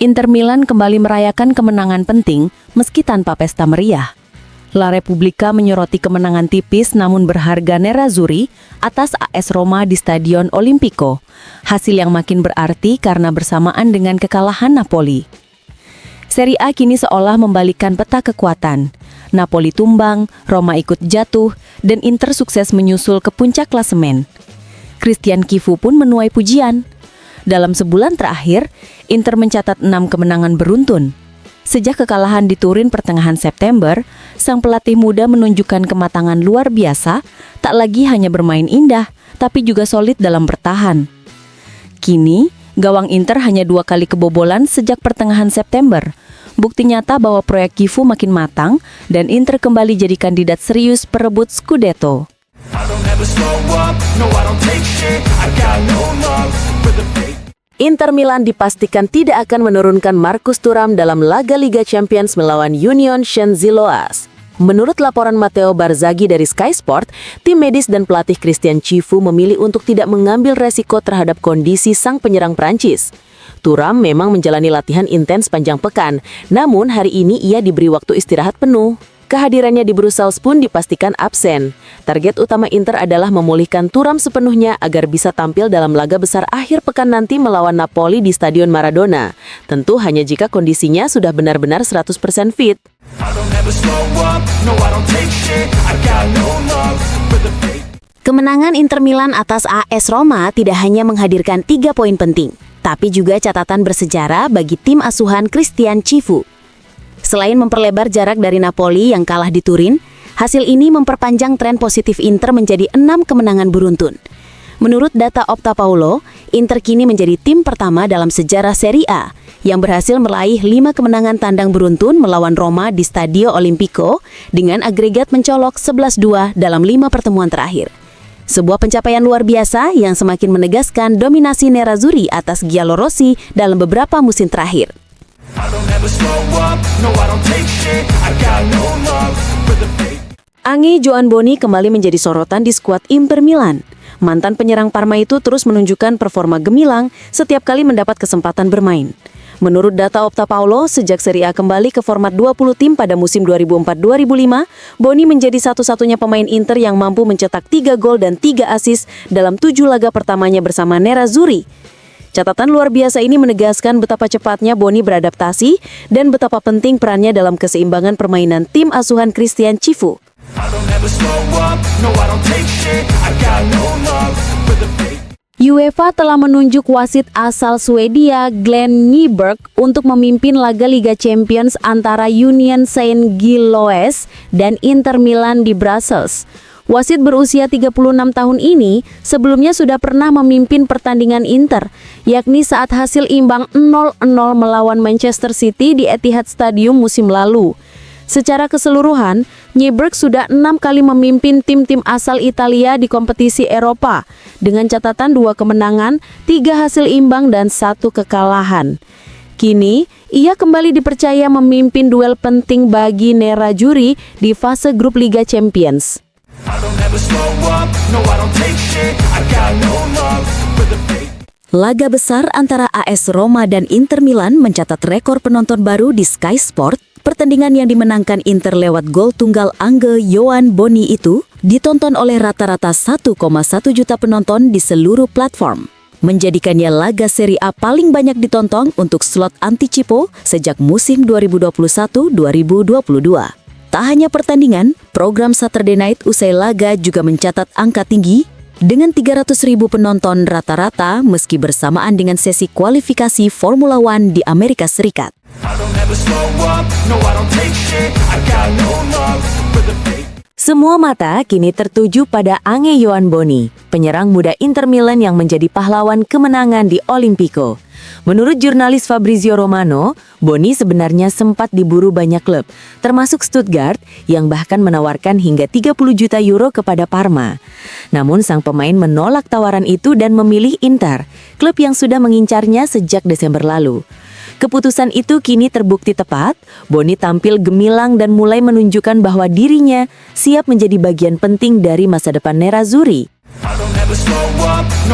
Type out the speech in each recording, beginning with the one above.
Inter Milan kembali merayakan kemenangan penting meski tanpa pesta meriah. La Repubblica menyoroti kemenangan tipis namun berharga Nerazzurri atas AS Roma di Stadion Olimpico, hasil yang makin berarti karena bersamaan dengan kekalahan Napoli. Serie A kini seolah membalikkan peta kekuatan. Napoli tumbang, Roma ikut jatuh, dan Inter sukses menyusul ke puncak klasemen. Christian Chivu pun menuai pujian. Dalam sebulan terakhir, Inter mencatat 6 kemenangan beruntun. Sejak kekalahan di Turin pertengahan September, sang pelatih muda menunjukkan kematangan luar biasa, tak lagi hanya bermain indah, tapi juga solid dalam bertahan. Kini, gawang Inter hanya 2 kali kebobolan sejak pertengahan September. Bukti nyata bahwa proyek Chivu makin matang dan Inter kembali jadi kandidat serius perebut Scudetto. Inter Milan dipastikan tidak akan menurunkan Marcus Thuram dalam laga Liga Champions melawan Union Saint-Gilloise. Menurut laporan Matteo Barzaghi dari Sky Sport, tim medis dan pelatih Christian Chivu memilih untuk tidak mengambil resiko terhadap kondisi sang penyerang Prancis. Thuram memang menjalani latihan intens panjang pekan, namun hari ini ia diberi waktu istirahat penuh. Kehadirannya di Brussels pun dipastikan absen. Target utama Inter adalah memulihkan Thuram sepenuhnya agar bisa tampil dalam laga besar akhir pekan nanti melawan Napoli di Stadion Maradona. Tentu hanya jika kondisinya sudah benar-benar 100% fit. Kemenangan Inter Milan atas AS Roma tidak hanya menghadirkan 3 poin penting, tapi juga catatan bersejarah bagi tim asuhan Christian Chivu. Selain memperlebar jarak dari Napoli yang kalah di Turin, hasil ini memperpanjang tren positif Inter menjadi 6 kemenangan beruntun. Menurut data Opta Paulo, Inter kini menjadi tim pertama dalam sejarah Serie A yang berhasil meraih 5 kemenangan tandang beruntun melawan Roma di Stadio Olimpico dengan agregat mencolok 11-2 dalam 5 pertemuan terakhir. Sebuah pencapaian luar biasa yang semakin menegaskan dominasi Nerazzurri atas Giallorossi dalam beberapa musim terakhir. Ange Joanboni kembali menjadi sorotan di skuad Inter Milan. Mantan penyerang Parma itu terus menunjukkan performa gemilang setiap kali mendapat kesempatan bermain. Menurut data Opta Paulo, sejak Serie A kembali ke format 20 tim pada musim 2004-2005, Boni menjadi satu-satunya pemain Inter yang mampu mencetak 3 gol dan 3 assist dalam 7 laga pertamanya bersama Nerazzurri. Catatan luar biasa ini menegaskan betapa cepatnya Boni beradaptasi dan betapa penting perannya dalam keseimbangan permainan tim asuhan Christian Chivu. UEFA telah menunjuk wasit asal Swedia Glenn Nyberg untuk memimpin laga Liga Champions antara Union Saint-Gilloise dan Inter Milan di Brussels. Wasit berusia 36 tahun ini sebelumnya sudah pernah memimpin pertandingan Inter, yakni saat hasil imbang 0-0 melawan Manchester City di Etihad Stadium musim lalu. Secara keseluruhan, Nyberg sudah 6 kali memimpin tim-tim asal Italia di kompetisi Eropa, dengan catatan 2 kemenangan, 3 hasil imbang, dan 1 kekalahan. Kini, ia kembali dipercaya memimpin duel penting bagi Nerazzurri di fase grup Liga Champions. Laga besar antara AS Roma dan Inter Milan mencatat rekor penonton baru di Sky Sport. Pertandingan yang dimenangkan Inter lewat gol tunggal Ange Joanboni itu ditonton oleh rata-rata 1,1 juta penonton di seluruh platform, menjadikannya laga Serie A paling banyak ditonton untuk slot anticipo sejak musim 2021-2022. Tak hanya pertandingan, program Saturday Night usai laga juga mencatat angka tinggi dengan 300.000 penonton rata-rata meski bersamaan dengan sesi kualifikasi Formula One di Amerika Serikat. Semua mata kini tertuju pada Ange Joanboni, penyerang muda Inter Milan yang menjadi pahlawan kemenangan di Olimpico. Menurut jurnalis Fabrizio Romano, Boni sebenarnya sempat diburu banyak klub, termasuk Stuttgart yang bahkan menawarkan hingga 30 juta euro kepada Parma. Namun sang pemain menolak tawaran itu dan memilih Inter, klub yang sudah mengincarnya sejak Desember lalu. Keputusan itu kini terbukti tepat. Boni tampil gemilang dan mulai menunjukkan bahwa dirinya siap menjadi bagian penting dari masa depan Nerazzurri.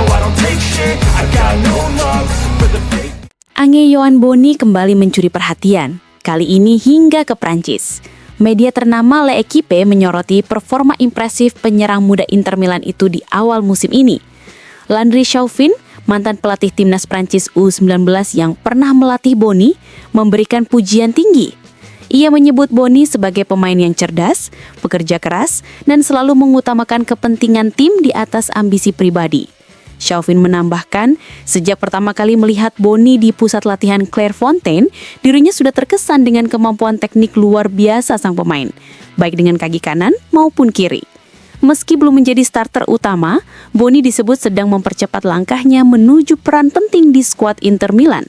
No, I don't take shit. I got no love for the fake. Ange Yohan Boni kembali mencuri perhatian, kali ini hingga ke Prancis. Media ternama L'Equipe menyoroti performa impresif penyerang muda Inter Milan itu di awal musim ini. Landry Chauvin, mantan pelatih timnas Prancis U19 yang pernah melatih Boni, memberikan pujian tinggi. Ia menyebut Boni sebagai pemain yang cerdas, pekerja keras, dan selalu mengutamakan kepentingan tim di atas ambisi pribadi. Chauvin menambahkan, sejak pertama kali melihat Boni di pusat latihan Clairefontaine, dirinya sudah terkesan dengan kemampuan teknik luar biasa sang pemain, baik dengan kaki kanan maupun kiri. Meski belum menjadi starter utama, Boni disebut sedang mempercepat langkahnya menuju peran penting di skuad Inter Milan.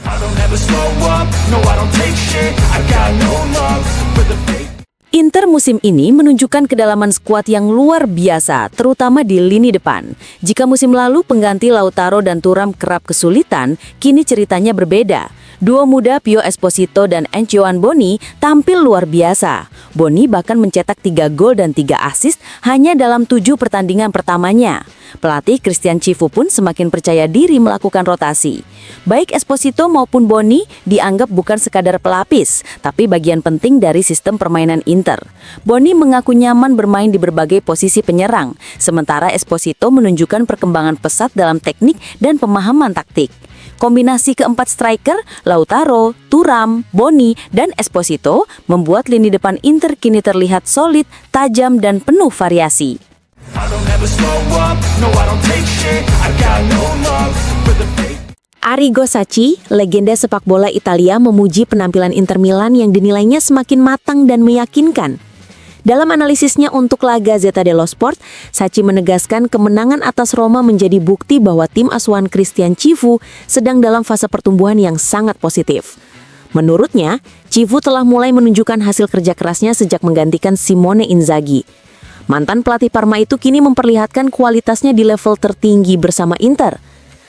I don't ever slow up. No, I don't take shit. I got no love for the fake. Inter musim ini menunjukkan kedalaman skuad yang luar biasa, terutama di lini depan. Jika musim lalu pengganti Lautaro dan Thuram kerap kesulitan, kini ceritanya berbeda. Duo muda Pio Esposito dan Yohan Boni tampil luar biasa. Boni bahkan mencetak 3 gol dan 3 assist hanya dalam 7 pertandingan pertamanya. Pelatih Christian Chivu pun semakin percaya diri melakukan rotasi. Baik Esposito maupun Boni dianggap bukan sekadar pelapis, tapi bagian penting dari sistem permainan Inter. Boni mengaku nyaman bermain di berbagai posisi penyerang, sementara Esposito menunjukkan perkembangan pesat dalam teknik dan pemahaman taktik. Kombinasi keempat striker, Lautaro, Thuram, Boni, dan Esposito membuat lini depan Inter kini terlihat solid, tajam, dan penuh variasi. I don't ever slow up. No, I don't take shit. I got no love for the fake. Arrigo Sacchi, legenda sepak bola Italia, memuji penampilan Inter Milan yang dinilainya semakin matang dan meyakinkan. Dalam analisisnya untuk La Gazzetta dello Sport, Sacchi menegaskan kemenangan atas Roma menjadi bukti bahwa tim asuhan Christian Chivu sedang dalam fase pertumbuhan yang sangat positif. Menurutnya, Chivu telah mulai menunjukkan hasil kerja kerasnya sejak menggantikan Simone Inzaghi. Mantan pelatih Parma itu kini memperlihatkan kualitasnya di level tertinggi bersama Inter.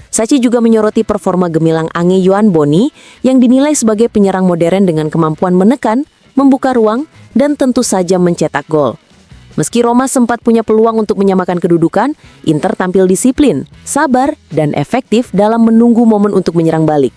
Sacchi juga menyoroti performa gemilang Ange Yohan Boni yang dinilai sebagai penyerang modern dengan kemampuan menekan, membuka ruang, dan tentu saja mencetak gol. Meski Roma sempat punya peluang untuk menyamakan kedudukan, Inter tampil disiplin, sabar, dan efektif dalam menunggu momen untuk menyerang balik.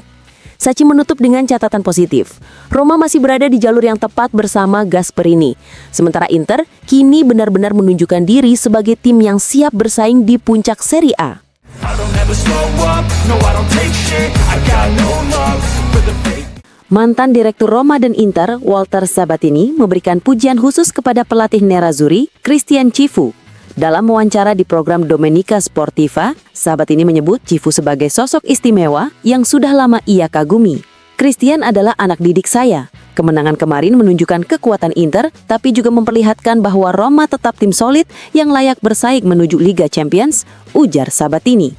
Sacchi menutup dengan catatan positif. Roma masih berada di jalur yang tepat bersama Gasperini. Sementara Inter kini benar-benar menunjukkan diri sebagai tim yang siap bersaing di puncak Serie A. I don't ever slow up. No, I don't take shit. I got no love for the fake. Mantan Direktur Roma dan Inter, Walter Sabatini, memberikan pujian khusus kepada pelatih Nerazzurri, Christian Chivu. Dalam wawancara di program Domenica Sportiva, Sabatini menyebut Chivu sebagai sosok istimewa yang sudah lama ia kagumi. Christian adalah anak didik saya. Kemenangan kemarin menunjukkan kekuatan Inter, tapi juga memperlihatkan bahwa Roma tetap tim solid yang layak bersaing menuju Liga Champions, ujar Sabatini.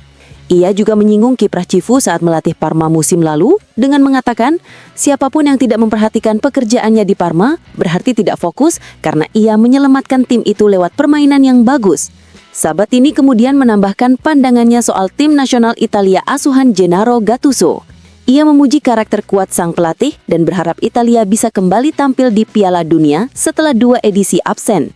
Ia juga menyinggung kiprah Chivu saat melatih Parma musim lalu dengan mengatakan, siapapun yang tidak memperhatikan pekerjaannya di Parma berarti tidak fokus karena ia menyelamatkan tim itu lewat permainan yang bagus. Sabatini kemudian menambahkan pandangannya soal tim nasional Italia asuhan Gennaro Gattuso. Ia memuji karakter kuat sang pelatih dan berharap Italia bisa kembali tampil di Piala Dunia setelah 2 edisi absen.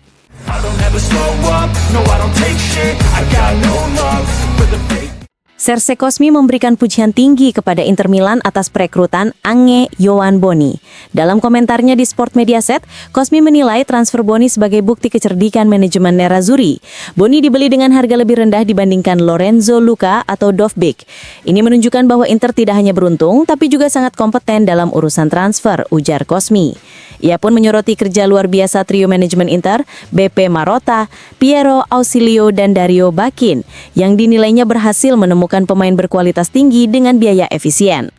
I don't ever slow up. No, I don't take shit. I got no love for the fake. Serse Cosmi memberikan pujian tinggi kepada Inter Milan atas perekrutan Ange Yohan Boni. Dalam komentarnya di Sport Mediaset, Cosmi menilai transfer Boni sebagai bukti kecerdikan manajemen Nerazzurri. Boni dibeli dengan harga lebih rendah dibandingkan Lorenzo Luca atau Dovbyk. Ini menunjukkan bahwa Inter tidak hanya beruntung, tapi juga sangat kompeten dalam urusan transfer, ujar Cosmi. Ia pun menyoroti kerja luar biasa trio manajemen Inter, Beppe Marotta, Piero Ausilio, dan Dario Bakin, yang dinilainya berhasil menemukan pemain berkualitas tinggi dengan biaya efisien.